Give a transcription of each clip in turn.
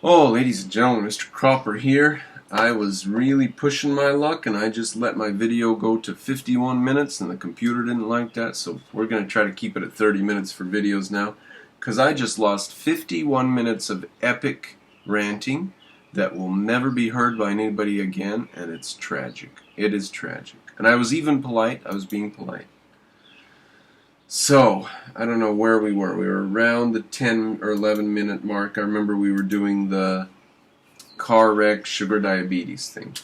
Oh, ladies and gentlemen, Mr. Cropper here. I was really pushing my luck and I just let my video go to 51 minutes and the computer didn't like that, so we're going to try to keep it at 30 minutes for videos now, because I just lost 51 minutes of epic ranting that will never be heard by anybody again, and it's tragic. It is tragic. And I was even polite. I was being polite. So, I don't know where we were. We were around the 10 or 11 minute mark. I remember we were doing the car wreck, sugar diabetes thing.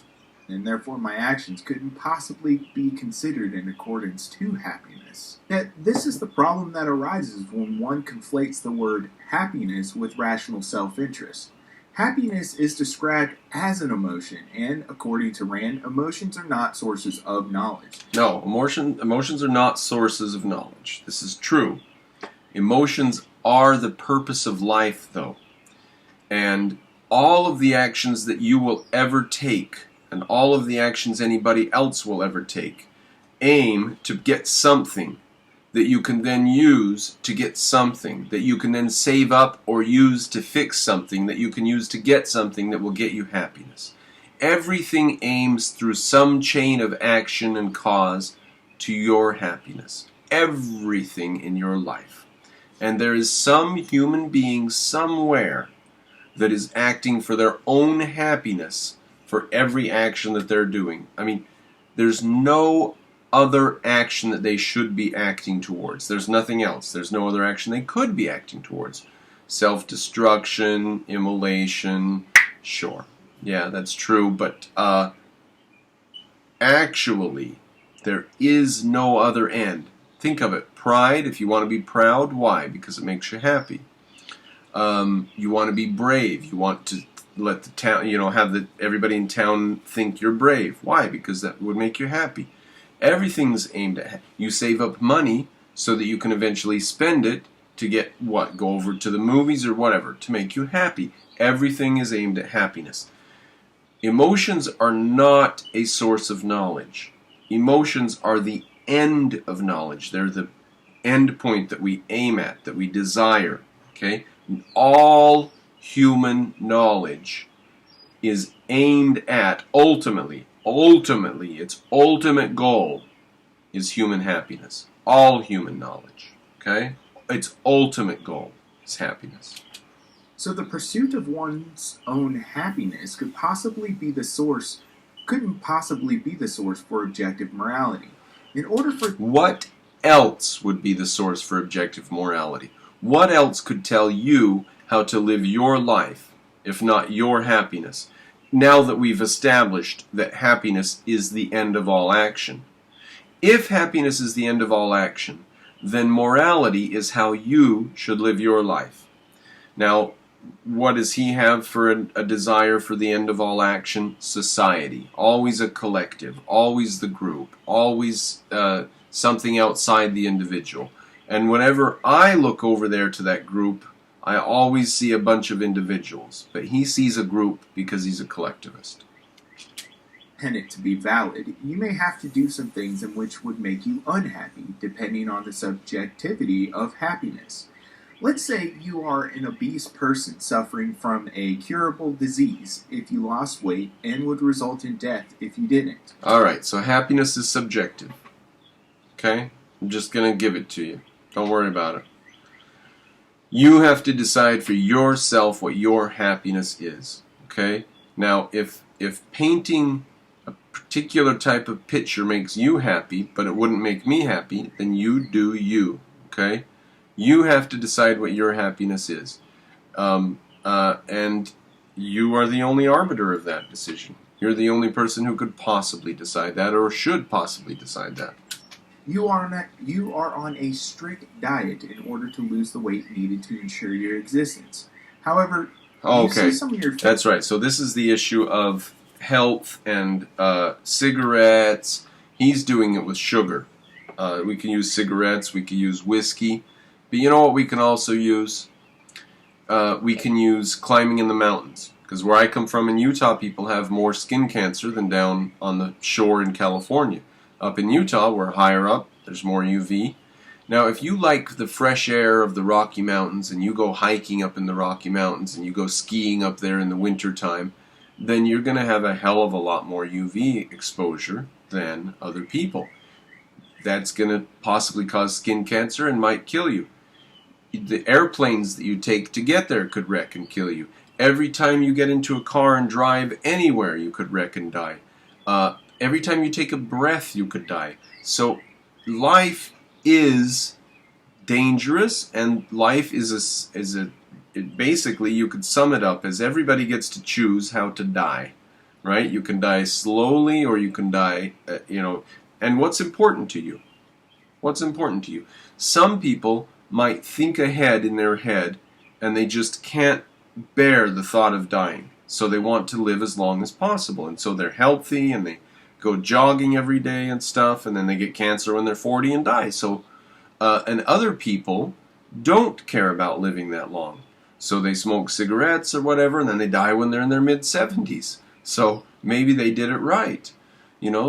And therefore my actions couldn't possibly be considered in accordance to happiness. Yet this is the problem that arises when one conflates the word happiness with rational self-interest. Happiness is described as an emotion, and according to Rand, emotions are not sources of knowledge. No, emotions are not sources of knowledge. This is true. Emotions are the purpose of life, though. And all of the actions that you will ever take, and all of the actions anybody else will ever take, aim to get something that you can then use to get something, that you can then save up or use to fix something, that you can use to get something that will get you happiness. Everything aims through some chain of action and cause to your happiness. Everything in your life. And there is some human being somewhere that is acting for their own happiness for every action that they're doing. I mean, there's no other action that they should be acting towards. There's nothing else. There's no other action they could be acting towards. Self-destruction, immolation, sure. Yeah, that's true, but actually, there is no other end. Think of it. Pride, if you want to be proud, why? Because it makes you happy. You want to be brave. You want to let the town, have everybody in town think you're brave. Why? Because that would make you happy. Everything's aimed at, you save up money so that you can eventually spend it to get what? Go over to the movies or whatever, to make you happy. Everything is aimed at happiness. Emotions are not a source of knowledge. Emotions are the end of knowledge. They're the end point that we aim at, that we desire. Okay? All human knowledge is aimed at, ultimately, its ultimate goal is human happiness. All human knowledge. Okay? Its ultimate goal is happiness. So the pursuit of one's own happiness couldn't possibly be the source for objective morality. In order for What else would be the source for objective morality? What else could tell you how to live your life, if not your happiness? Now that we've established that happiness is the end of all action. If happiness is the end of all action, then morality is how you should live your life. Now, what does he have for a desire for the end of all action? Society. Always a collective. Always the group. Always something outside the individual. And whenever I look over there to that group, I always see a bunch of individuals. But he sees a group because he's a collectivist. And it to be valid, you may have to do some things in which would make you unhappy, depending on the subjectivity of happiness. Let's say you are an obese person suffering from a curable disease if you lost weight and would result in death if you didn't. Alright, so happiness is subjective. Okay? I'm just going to give it to you. Don't worry about it. You have to decide for yourself what your happiness is. Okay? Now, if painting a particular type of picture makes you happy, but it wouldn't make me happy, then you do you. Okay? You have to decide what your happiness is. And you are the only arbiter of that decision. You're the only person who could possibly decide that, or should possibly decide that. You are on a strict diet in order to lose the weight needed to ensure your existence. However, you see some of your... That's right. So this is the issue of health and cigarettes. He's doing it with sugar. We can use cigarettes. We can use whiskey. But you know what we can also use? We can use climbing in the mountains. Because where I come from in Utah, people have more skin cancer than down on the shore in California. Up in Utah, we're higher up, there's more UV, Now, if you like the fresh air of the Rocky Mountains and you go hiking up in the Rocky Mountains and you go skiing up there in the wintertime, then you're going to have a hell of a lot more UV exposure than other people. That's going to possibly cause skin cancer and might kill you. The airplanes that you take to get there could wreck and kill you. Every time you get into a car and drive anywhere, you could wreck and die. Every time you take a breath, you could die. So life is dangerous, and life basically, you could sum it up as everybody gets to choose how to die, right? You can die slowly, or you can die, and what's important to you? What's important to you? Some people might think ahead in their head, and they just can't bear the thought of dying. So they want to live as long as possible, and so they're healthy, and they go jogging every day and stuff, and then they get cancer when they're 40 and die. So, and other people don't care about living that long. So they smoke cigarettes or whatever, and then they die when they're in their mid-70s. So maybe they did it right.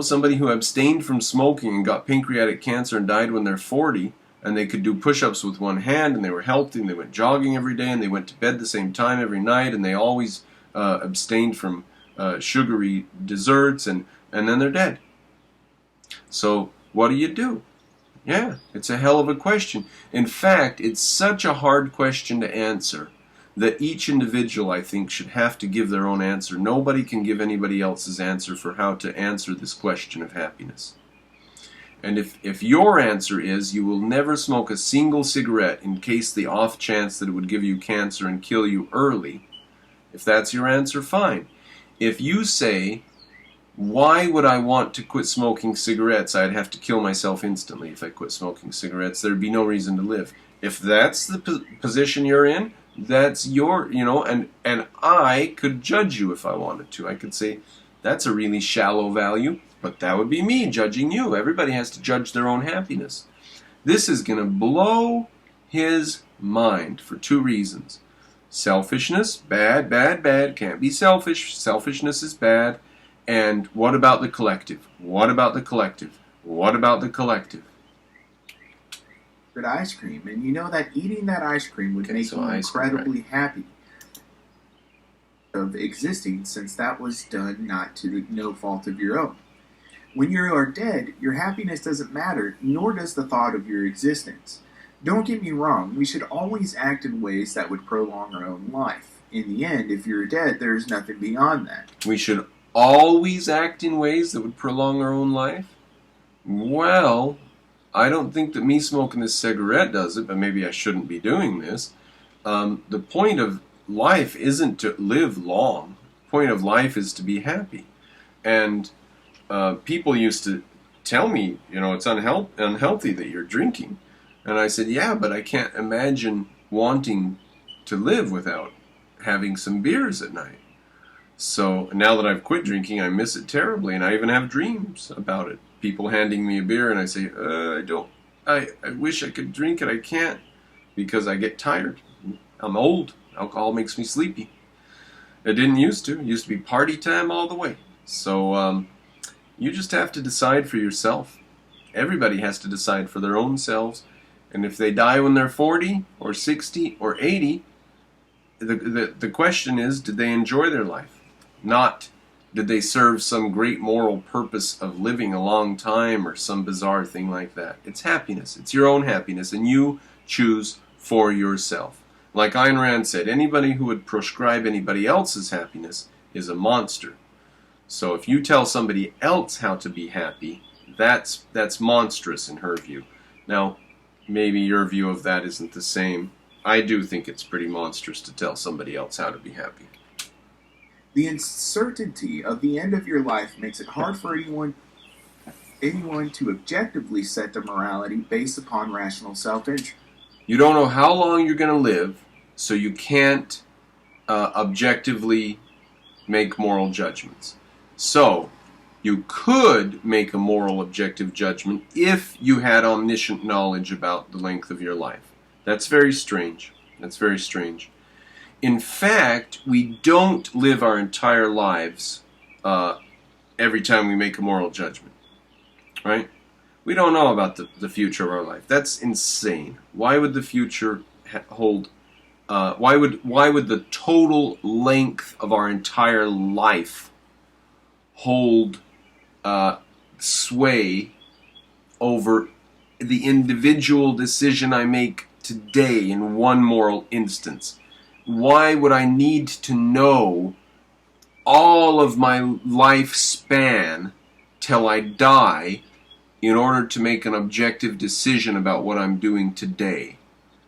Somebody who abstained from smoking and got pancreatic cancer and died when they're 40, and they could do push-ups with one hand, and they were healthy, and they went jogging every day, and they went to bed the same time every night, and they always abstained from sugary desserts, and then they're dead. So what do? Yeah, it's a hell of a question. In fact, it's such a hard question to answer that each individual, I think, should have to give their own answer. Nobody can give anybody else's answer for how to answer this question of happiness. And if your answer is you will never smoke a single cigarette in case the off chance that it would give you cancer and kill you early, if that's your answer, fine. If you say, why would I want to quit smoking cigarettes? I'd have to kill myself instantly if I quit smoking cigarettes. There'd be no reason to live. If that's the position you're in, that's your, and I could judge you if I wanted to. I could say, that's a really shallow value, but that would be me judging you. Everybody has to judge their own happiness. This is going to blow his mind for two reasons. Selfishness, bad, bad, bad, can't be selfish. Selfishness is bad. And what about the collective? What about the collective? What about the collective? Ice cream, and you know that eating that ice cream would make you incredibly happy of existing, since that was done not to no fault of your own. When you are dead, your happiness doesn't matter, nor does the thought of your existence. Don't get me wrong, we should always act in ways that would prolong our own life. In the end, if you're dead, there's nothing beyond that. We should always act in ways that would prolong our own life? Well, I don't think that me smoking this cigarette does it, but maybe I shouldn't be doing this. The point of life isn't to live long. The point of life is to be happy. And people used to tell me, it's unhealthy that you're drinking. And I said, yeah, but I can't imagine wanting to live without having some beers at night. So now that I've quit drinking, I miss it terribly, and I even have dreams about it. People handing me a beer, and I say, I wish I could drink it. I can't, because I get tired. I'm old. Alcohol makes me sleepy. It didn't used to. It used to be party time all the way. So you just have to decide for yourself. Everybody has to decide for their own selves. And if they die when they're 40 or 60 or 80, the question is, did they enjoy their life? Not, did they serve some great moral purpose of living a long time or some bizarre thing like that? It's happiness. It's your own happiness, and you choose for yourself. Like Ayn Rand said, anybody who would prescribe anybody else's happiness is a monster. So if you tell somebody else how to be happy, that's monstrous in her view. Now, maybe your view of that isn't the same. I do think it's pretty monstrous to tell somebody else how to be happy. The uncertainty of the end of your life makes it hard for anyone to objectively set their morality based upon rational self-interest. You don't know how long you're going to live, so you can't objectively make moral judgments. So, you could make a moral objective judgment if you had omniscient knowledge about the length of your life. That's very strange. That's very strange. In fact, we don't live our entire lives every time we make a moral judgment, right? We don't know about the future of our life. That's insane. Why would the future hold? Why would the total length of our entire life hold sway over the individual decision I make today in one moral instance? Why would I need to know all of my lifespan till I die in order to make an objective decision about what I'm doing today?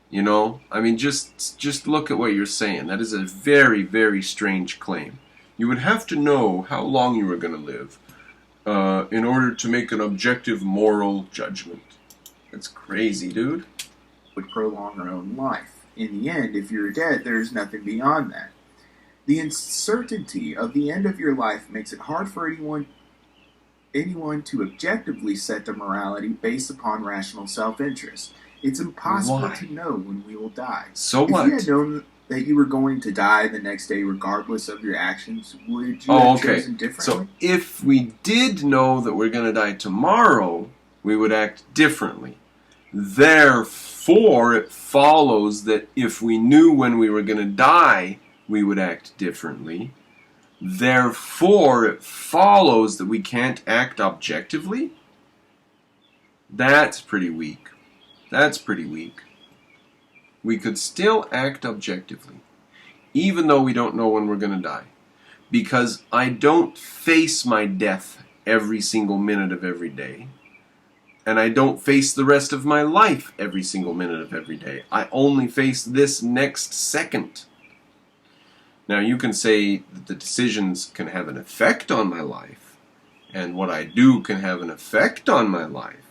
You know? I mean, just look at what you're saying. That is a very, very strange claim. You would have to know how long you were going to live in order to make an objective moral judgment. That's crazy, dude. Would prolong our own life. In the end, if you're dead, there's nothing beyond that. The uncertainty of the end of your life makes it hard for anyone to objectively set their morality based upon rational self-interest. It's impossible to know when we will die. So what? If you had known that you were going to die the next day regardless of your actions, would you have chosen differently? So if we did know that we're going to die tomorrow, we would act differently. Therefore, it follows that if we knew when we were going to die, we would act differently. Therefore, it follows that we can't act objectively? That's pretty weak. That's pretty weak. We could still act objectively, even though we don't know when we're going to die. Because I don't face my death every single minute of every day. And I don't face the rest of my life every single minute of every day. I only face this next second. Now, you can say that the decisions can have an effect on my life, and what I do can have an effect on my life,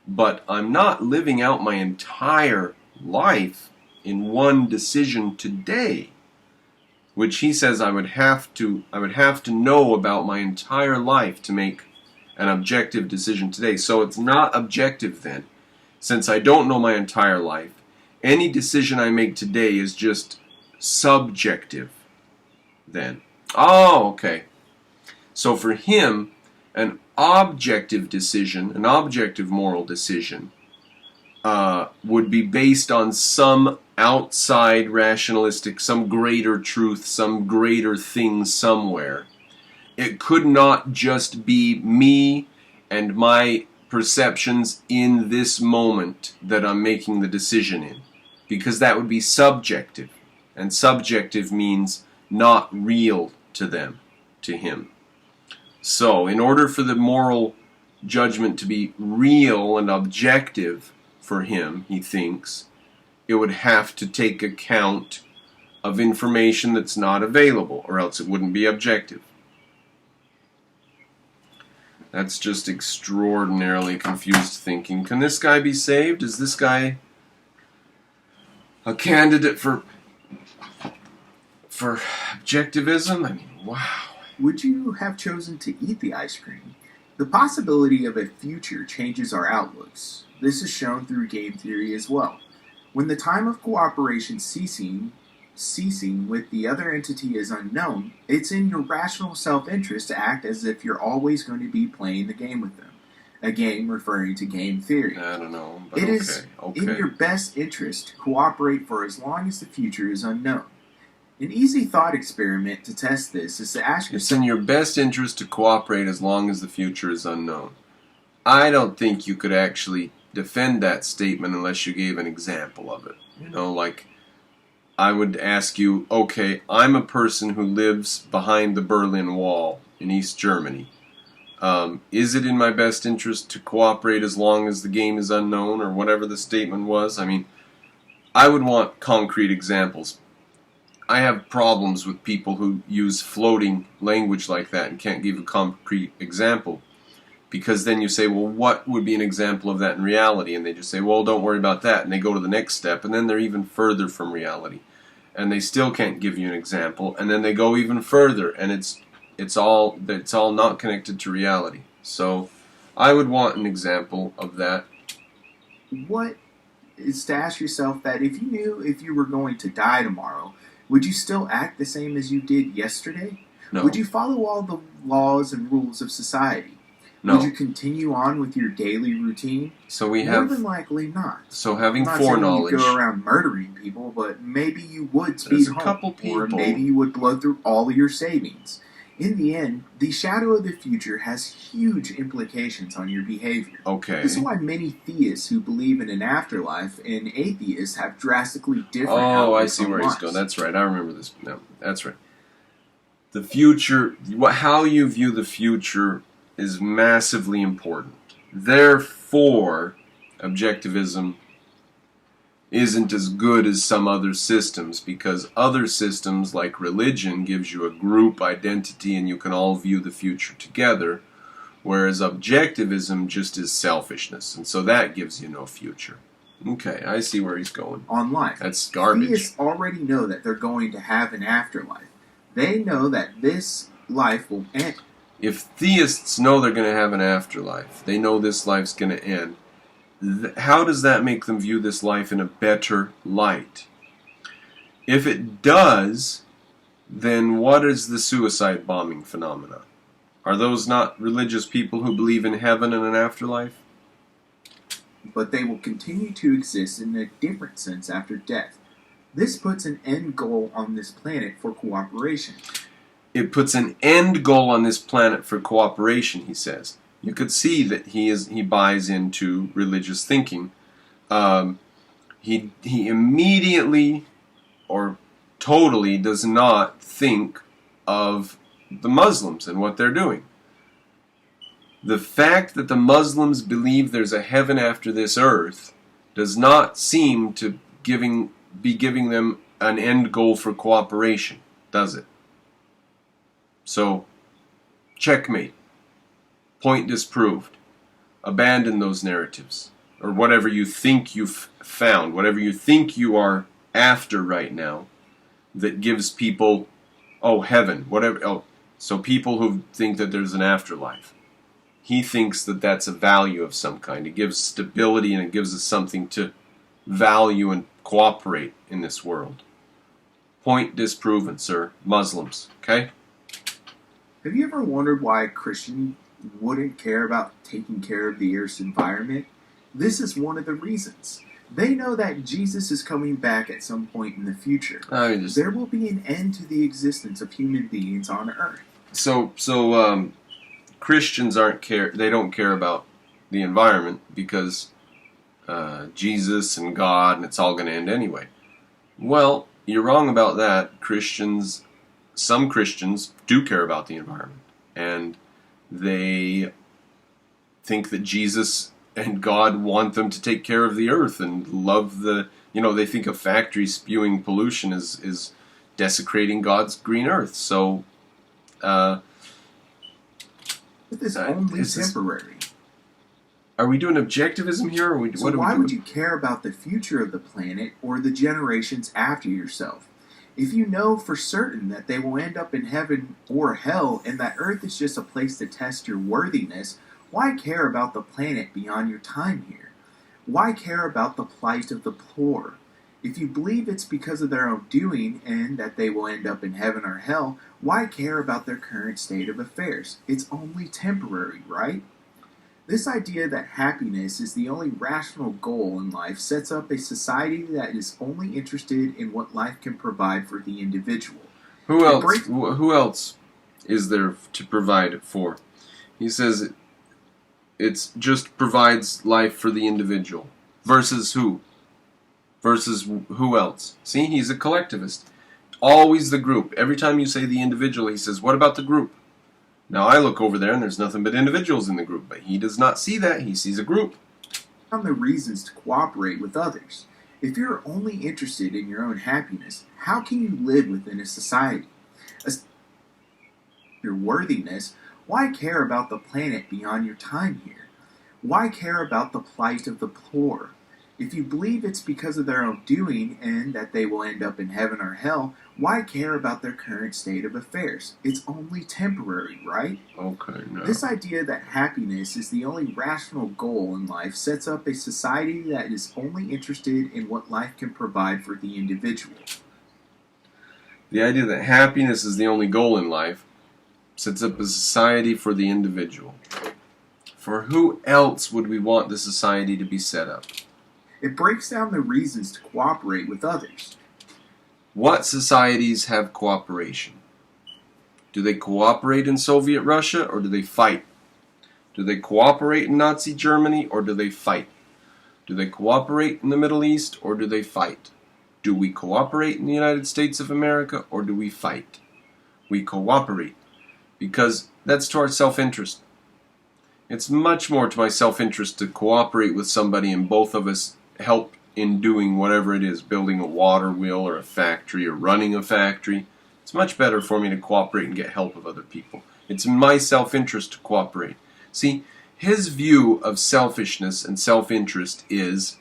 but I'm not living out my entire life in one decision today, which he says I would have to know about my entire life to make an objective decision today. So it's not objective then. Since I don't know my entire life, any decision I make today is just subjective then. Oh, okay. So for him, an objective decision, an objective moral decision, would be based on some outside rationalistic, some greater truth, some greater thing somewhere. It could not just be me and my perceptions in this moment that I'm making the decision in, because that would be subjective, and subjective means not real to them, to him. So, in order for the moral judgment to be real and objective for him, he thinks, it would have to take account of information that's not available, or else it wouldn't be objective. That's just extraordinarily confused thinking. Can this guy be saved? Is this guy a candidate for objectivism? I mean, wow. Would you have chosen to eat the ice cream? The possibility of a future changes our outlooks. This is shown through game theory as well. When the time of cooperation ceasing with the other entity is unknown, it's in your rational self-interest to act as if you're always going to be playing the game with them. A game referring to game theory. I don't know, but it is in your best interest to cooperate for as long as the future is unknown. An easy thought experiment to test this is to ask yourself... It's in your best interest to cooperate as long as the future is unknown. I don't think you could actually defend that statement unless you gave an example of it. You know, like, I would ask you, okay, I'm a person who lives behind the Berlin Wall in East Germany. Is it in my best interest to cooperate as long as the game is unknown, or whatever the statement was? I mean, I would want concrete examples. I have problems with people who use floating language like that and can't give a concrete example. Because then you say, well, what would be an example of that in reality? And they just say, well, don't worry about that. And they go to the next step, and then they're even further from reality. And they still can't give you an example. And then they go even further, and it's all not connected to reality. So I would want an example of that. What is to ask yourself that if you knew if you were going to die tomorrow, would you still act the same as you did yesterday? No. Would you follow all the laws and rules of society? No. Would you continue on with your daily routine? So we More have. than likely not. So having I'm not saying foreknowledge. you'd go around murdering people, but maybe you would speed There's a home, couple people. or maybe you would blow through all of your savings. In the end, the shadow of the future has huge implications on your behavior. Okay. This is why many theists who believe in an afterlife and atheists have drastically different Oh, I outlooks see on where life. he's going. That's right. I remember this. No, that's right. The future, how you view the future is massively important. Therefore, objectivism isn't as good as some other systems, because other systems like religion gives you a group identity and you can all view the future together, whereas objectivism just is selfishness, and so that gives you no future. Okay, I see where he's going. On life. That's garbage. Theists already know that they're going to have an afterlife. They know that this life will end. If theists know they're going to have an afterlife, they know this life's going to end, how does that make them view this life in a better light? If it does, then what is the suicide bombing phenomena? Are those not religious people who believe in heaven and an afterlife? But they will continue to exist in a different sense after death. This puts an end goal on this planet for cooperation. It puts an end goal on this planet for cooperation, he says. You could see that he buys into religious thinking. He immediately or totally does not think of the Muslims and what they're doing. The fact that the Muslims believe there's a heaven after this earth does not seem to be giving them an end goal for cooperation, does it? So, checkmate. Point disproved. Abandon those narratives. Or whatever you think you've found, whatever you think you are after right now, that gives people, heaven, whatever. So people who think that there's an afterlife. He thinks that that's a value of some kind. It gives stability and it gives us something to value and cooperate in this world. Point disproven, sir. Muslims, okay? Have you ever wondered why a Christian wouldn't care about taking care of the Earth's environment? This is one of the reasons. They know that Jesus is coming back at some point in the future. There will be an end to the existence of human beings on Earth. So Christians don't care about the environment because Jesus and God, and it's all going to end anyway. Well, you're wrong about that. Some Christians do care about the environment, and they think that Jesus and God want them to take care of the earth and love they think a factory spewing pollution is desecrating God's green earth. So, but this is only temporary. Are we doing objectivism here? Or why would you care about the future of the planet or the generations after yourself? If you know for certain that they will end up in heaven or hell and that Earth is just a place to test your worthiness, why care about the planet beyond your time here? Why care about the plight of the poor? If you believe it's because of their own doing and that they will end up in heaven or hell, why care about their current state of affairs? It's only temporary, right? This idea that happiness is the only rational goal in life sets up a society that is only interested in what life can provide for the individual. Who else is there to provide it for? He says it just provides life for the individual. Versus who? Versus who else? See, he's a collectivist. Always the group. Every time you say the individual, he says, what about the group? Now I look over there and there's nothing but individuals in the group, but he does not see that. He sees a group. On the reasons to cooperate with others. If you're only interested in your own happiness, how can you live within a society? Your worthiness, why care about the planet beyond your time here? Why care about the plight of the poor? If you believe it's because of their own doing and that they will end up in heaven or hell, why care about their current state of affairs? It's only temporary, right? Okay, no. This idea that happiness is the only rational goal in life sets up a society that is only interested in what life can provide for the individual. The idea that happiness is the only goal in life sets up a society for the individual. For who else would we want the society to be set up? It breaks down the reasons to cooperate with others. What societies have cooperation? Do they cooperate in Soviet Russia or do they fight? Do they cooperate in Nazi Germany or do they fight? Do they cooperate in the Middle East or do they fight? Do we cooperate in the United States of America or do we fight? We cooperate because that's to our self-interest. It's much more to my self-interest to cooperate with somebody and both of us help in doing whatever it is, building a water wheel or a factory or running a factory. It's much better for me to cooperate and get help of other people. It's in my self-interest to cooperate. See, his view of selfishness and self-interest is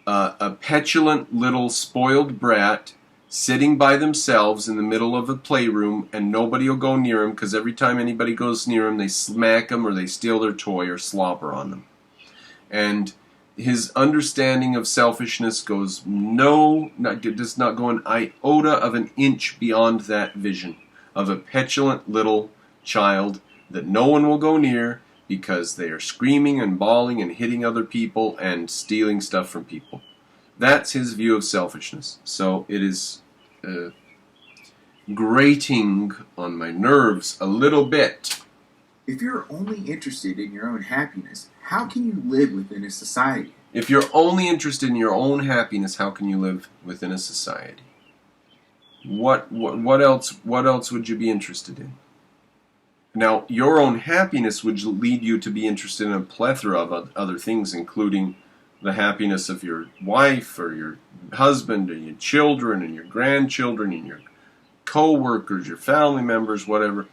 a petulant little spoiled brat sitting by themselves in the middle of a playroom and nobody will go near them because every time anybody goes near them they smack them or they steal their toy or slobber on them. And his understanding of selfishness does not go an iota of an inch beyond that vision of a petulant little child that no one will go near because they are screaming and bawling and hitting other people and stealing stuff from people. That's his view of selfishness. So it is grating on my nerves a little bit. If you're only interested in your own happiness, how can you live within a society? If you're only interested in your own happiness, how can you live within a society? What else would you be interested in? Now, your own happiness would lead you to be interested in a plethora of other things, including the happiness of your wife or your husband or your children and your grandchildren and your co-workers, your family members, whatever.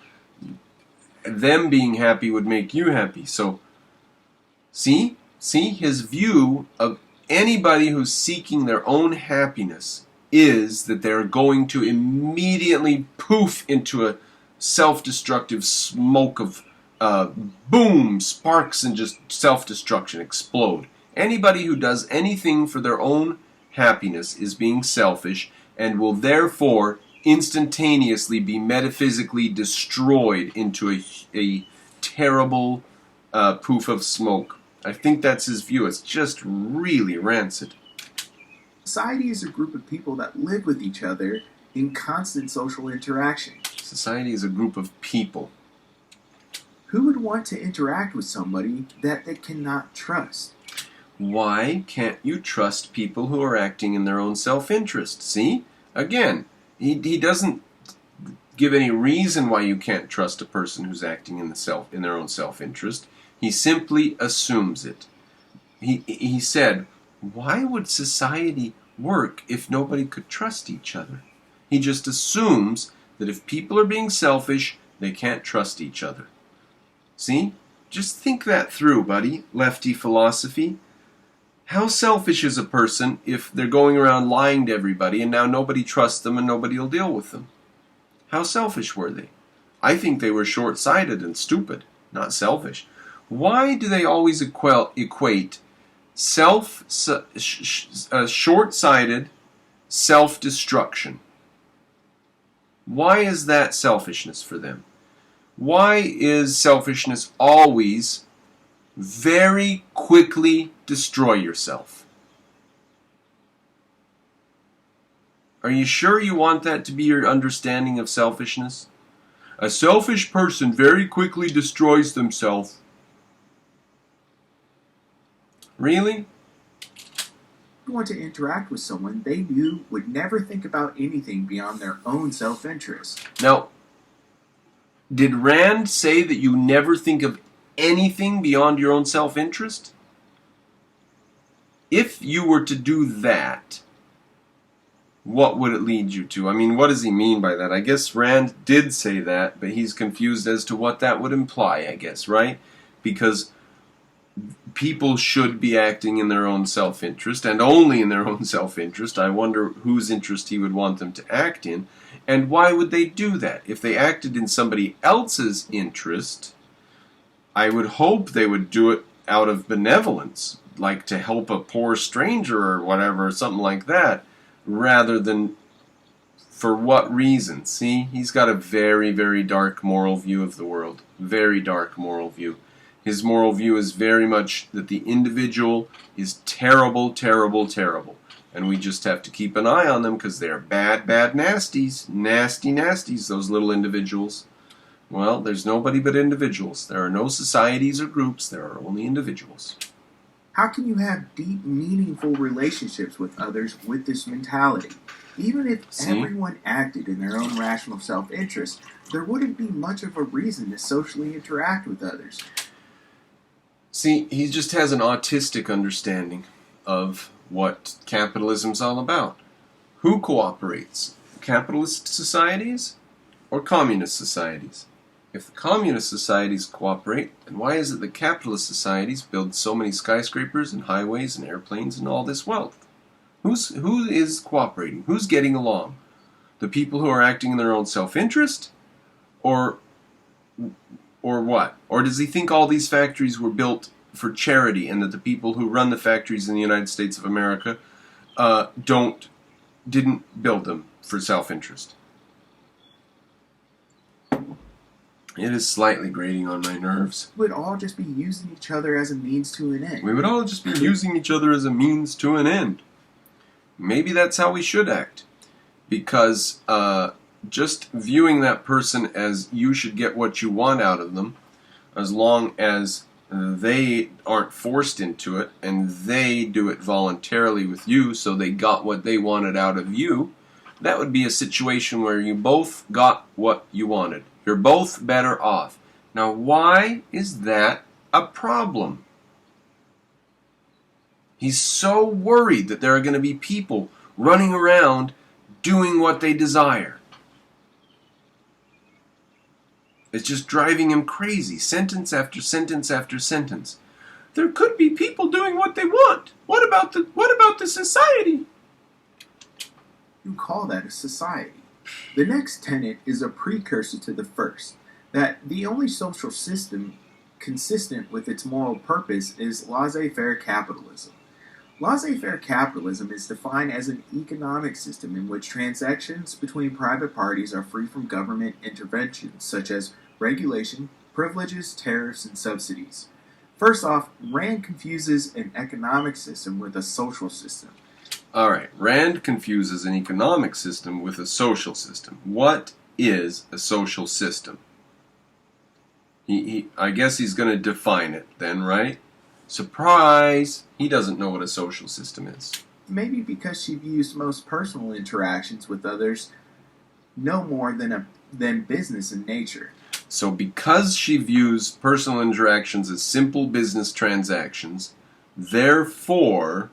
Them being happy would make you happy. So, see his view of anybody who's seeking their own happiness is that they're going to immediately poof into a self-destructive smoke of boom, sparks, and just self-destruction, explode. Anybody who does anything for their own happiness is being selfish and will therefore instantaneously be metaphysically destroyed into a terrible poof of smoke. I think that's his view. It's just really rancid. Society is a group of people that live with each other in constant social interaction. Society is a group of people. Who would want to interact with somebody that they cannot trust? Why can't you trust people who are acting in their own self-interest? See? Again, he doesn't give any reason why you can't trust a person who's acting in their own self-interest. He simply assumes it. He said, why would society work if nobody could trust each other? He just assumes that if people are being selfish, they can't trust each other. See? Just think that through, buddy. Lefty philosophy. How selfish is a person if they're going around lying to everybody and now nobody trusts them and nobody will deal with them? How selfish were they? I think they were short-sighted and stupid, not selfish. Why do they always equate short-sighted self-destruction? Why is that selfishness for them? Why is selfishness always very quickly destroy yourself? Are you sure you want that to be your understanding of selfishness? A selfish person very quickly destroys themselves. Really? You want to interact with someone they knew would never think about anything beyond their own self-interest. Now, did Rand say that you never think of anything beyond your own self-interest? If you were to do that, what would it lead you to? I mean, what does he mean by that? I guess Rand did say that, but he's confused as to what that would imply, I guess, right? Because people should be acting in their own self-interest, and only in their own self-interest. I wonder whose interest he would want them to act in, and why would they do that? If they acted in somebody else's interest, I would hope they would do it out of benevolence, like to help a poor stranger or whatever, something like that, rather than for what reason? See, he's got a very, very dark moral view of the world. Very dark moral view. His moral view is very much that the individual is terrible, terrible, terrible. And we just have to keep an eye on them because they're bad, bad nasties. Nasty nasties, those little individuals. Well, there's nobody but individuals. There are no societies or groups. There are only individuals. How can you have deep, meaningful relationships with others with this mentality? Even if everyone acted in their own rational self-interest, there wouldn't be much of a reason to socially interact with others. See, he just has an autistic understanding of what capitalism's all about. Who cooperates? Capitalist societies or communist societies? If the communist societies cooperate, then why is it that capitalist societies build so many skyscrapers and highways and airplanes and all this wealth? Who is cooperating? Who's getting along? The people who are acting in their own self-interest? Or what? Or does he think all these factories were built for charity and that the people who run the factories in the United States of America didn't build them for self-interest? It is slightly grating on my nerves. We would all just be using each other as a means to an end. We would all just be using each other as a means to an end. Maybe that's how we should act. Because just viewing that person as you should get what you want out of them, as long as they aren't forced into it, and they do it voluntarily with you, so they got what they wanted out of you, that would be a situation where you both got what you wanted. You're both better off. Now, why is that a problem? He's so worried that there are going to be people running around doing what they desire. It's just driving him crazy, sentence after sentence after sentence. There could be people doing what they want. What about the society? You call that a society. The next tenet is a precursor to the first, that the only social system consistent with its moral purpose is laissez-faire capitalism. Laissez-faire capitalism is defined as an economic system in which transactions between private parties are free from government interventions, such as regulation, privileges, tariffs, and subsidies. First off, Rand confuses an economic system with a social system. All right, Rand confuses an economic system with a social system. What is a social system? I guess he's going to define it then, right? Surprise! He doesn't know what a social system is. Maybe because she views most personal interactions with others no more than business in nature. So because she views personal interactions as simple business transactions, therefore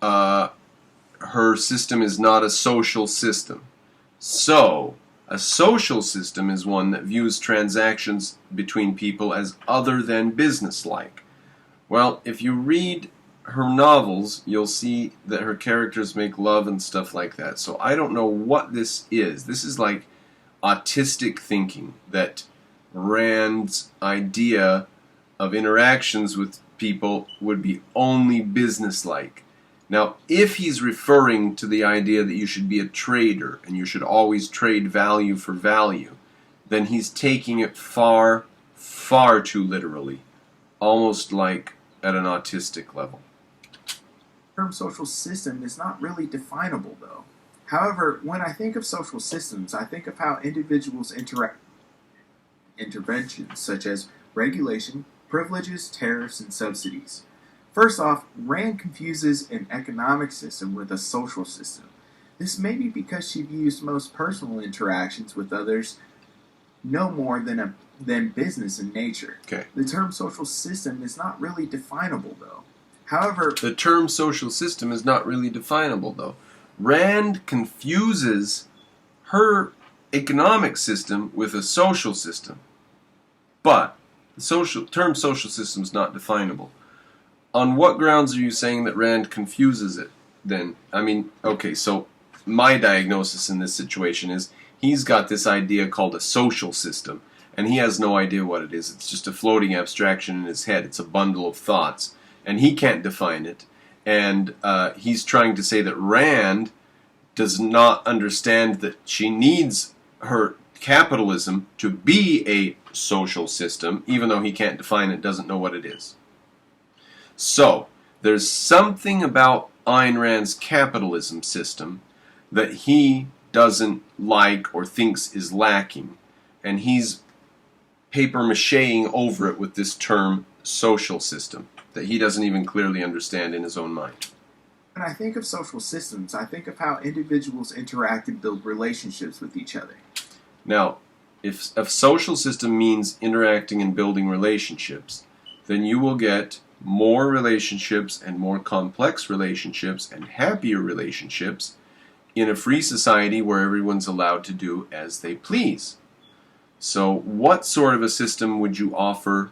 her system is not a social system. So, a social system is one that views transactions between people as other than business-like. Well, if you read her novels, you'll see that her characters make love and stuff like that. So I don't know what this is. This is like autistic thinking, that Rand's idea of interactions with people would be only business-like. Now, if he's referring to the idea that you should be a trader and you should always trade value for value, then he's taking it far, far too literally, almost like at an autistic level. The term social system is not really definable, though. However, when I think of social systems, I think of how individuals interact. Interventions such as regulation, privileges, tariffs, and subsidies. First off, Rand confuses an economic system with a social system. This may be because she views most personal interactions with others no more than business in nature. Okay. The term social system is not really definable, though. However, the term social system is not really definable, though. Rand confuses her economic system with a social system. But the term social system is not definable. On what grounds are you saying that Rand confuses it, then? I mean, okay, so my diagnosis in this situation is he's got this idea called a social system, and he has no idea what it is. It's just a floating abstraction in his head. It's a bundle of thoughts, and he can't define it. And he's trying to say that Rand does not understand that she needs her capitalism to be a social system, even though he can't define it, doesn't know what it is. So, there's something about Ayn Rand's capitalism system that he doesn't like or thinks is lacking, and he's paper-macheing over it with this term social system that he doesn't even clearly understand in his own mind. When I think of social systems, I think of how individuals interact and build relationships with each other. Now, if a social system means interacting and building relationships, then you will get more relationships and more complex relationships and happier relationships in a free society where everyone's allowed to do as they please. So what sort of a system would you offer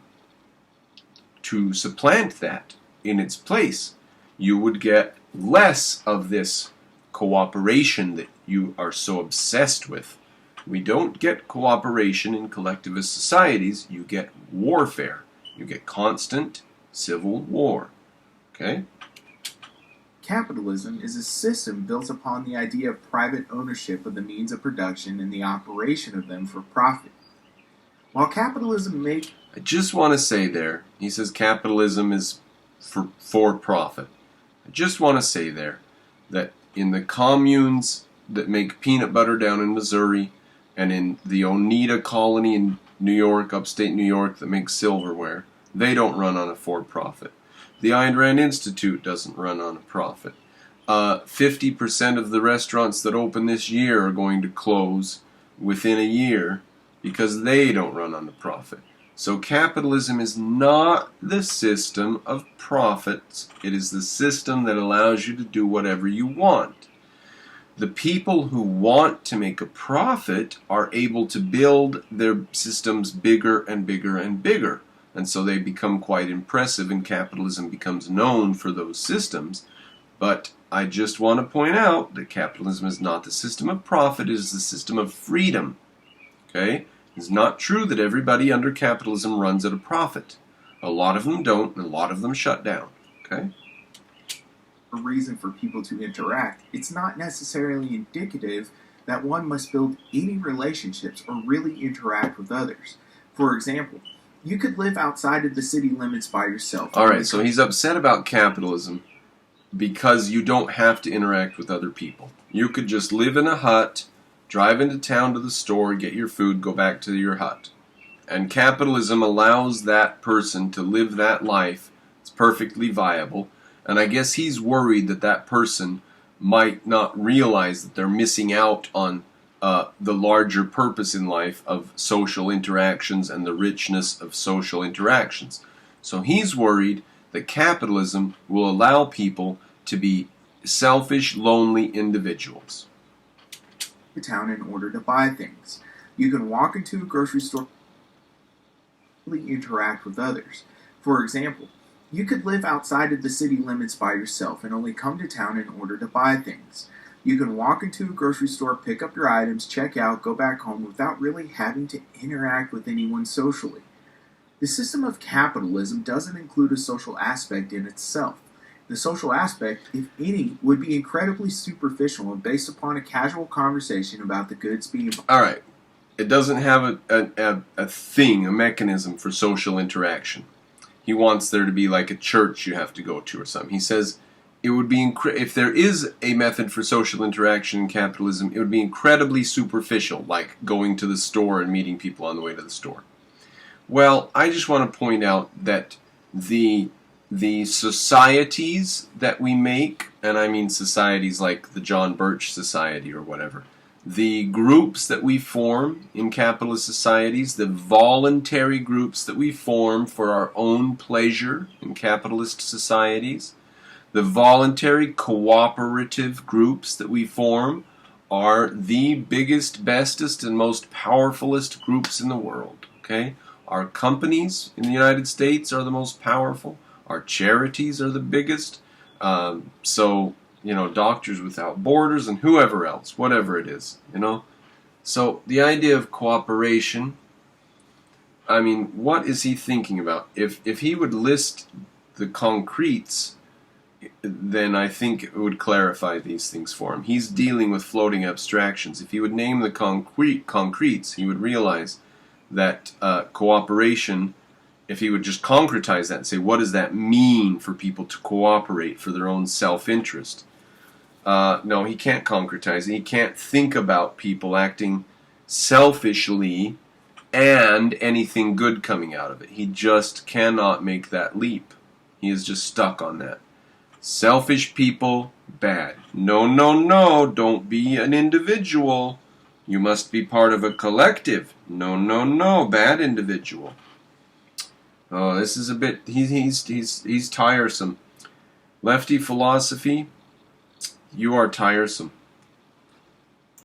to supplant that in its place? You would get less of this cooperation that you are so obsessed with. We don't get cooperation in collectivist societies. You get warfare. You get constant civil war. Okay? Capitalism is a system built upon the idea of private ownership of the means of production and the operation of them for profit. While capitalism may... I just want to say there, he says capitalism is for profit. I just want to say there that in the communes that make peanut butter down in Missouri and in the Oneida colony in New York, upstate New York, that makes silverware, they don't run on a for-profit. The Ayn Rand Institute doesn't run on a profit. 50% of the restaurants that open this year are going to close within a year because they don't run on a profit. So capitalism is not the system of profits. It is the system that allows you to do whatever you want. The people who want to make a profit are able to build their systems bigger and bigger and bigger. And so they become quite impressive, and capitalism becomes known for those systems. But I just want to point out that capitalism is not the system of profit, it is the system of freedom. Okay? It's not true that everybody under capitalism runs at a profit. A lot of them don't, and a lot of them shut down. Okay? A reason for people to interact, it's not necessarily indicative that one must build any relationships or really interact with others. For example, you could live outside of the city limits by yourself. Alright, so he's upset about capitalism because you don't have to interact with other people. You could just live in a hut, drive into town to the store, get your food, go back to your hut. And capitalism allows that person to live that life. It's perfectly viable. And I guess he's worried that that person might not realize that they're missing out on the larger purpose in life of social interactions and the richness of social interactions. So he's worried that capitalism will allow people to be selfish, lonely individuals. To town in order to buy things. You can walk into a grocery store and really interact with others. For example, you could live outside of the city limits by yourself and only come to town in order to buy things. You can walk into a grocery store, pick up your items, check out, go back home without really having to interact with anyone socially. The system of capitalism doesn't include a social aspect in itself. The social aspect, if any, would be incredibly superficial and based upon a casual conversation about the goods being bought. All right. It doesn't have a thing, a mechanism for social interaction. He wants there to be like a church you have to go to or something. He says it would be if there is a method for social interaction in capitalism, it would be incredibly superficial, like going to the store and meeting people on the way to the store. Well, I just want to point out that the societies that we make, and I mean societies like the John Birch Society or whatever, the groups that we form in capitalist societies, the voluntary groups that we form for our own pleasure in capitalist societies, the voluntary cooperative groups that we form are the biggest, bestest, and most powerfulest groups in the world. Okay? Our companies in the United States are the most powerful. Our charities are the biggest. Doctors Without Borders and whoever else, whatever it is, So the idea of cooperation, I mean, what is he thinking about? If he would list the concretes then I think it would clarify these things for him. He's dealing with floating abstractions. If he would name the concretes, he would realize that cooperation, if he would just concretize that and say, what does that mean for people to cooperate for their own self-interest? No, he can't concretize it. He can't think about people acting selfishly and anything good coming out of it. He just cannot make that leap. He is just stuck on that. Selfish people, bad. No, no, no, don't be an individual. You must be part of a collective. No, no, no, bad individual. Oh, this is a bit, he's tiresome. Lefty philosophy, you are tiresome.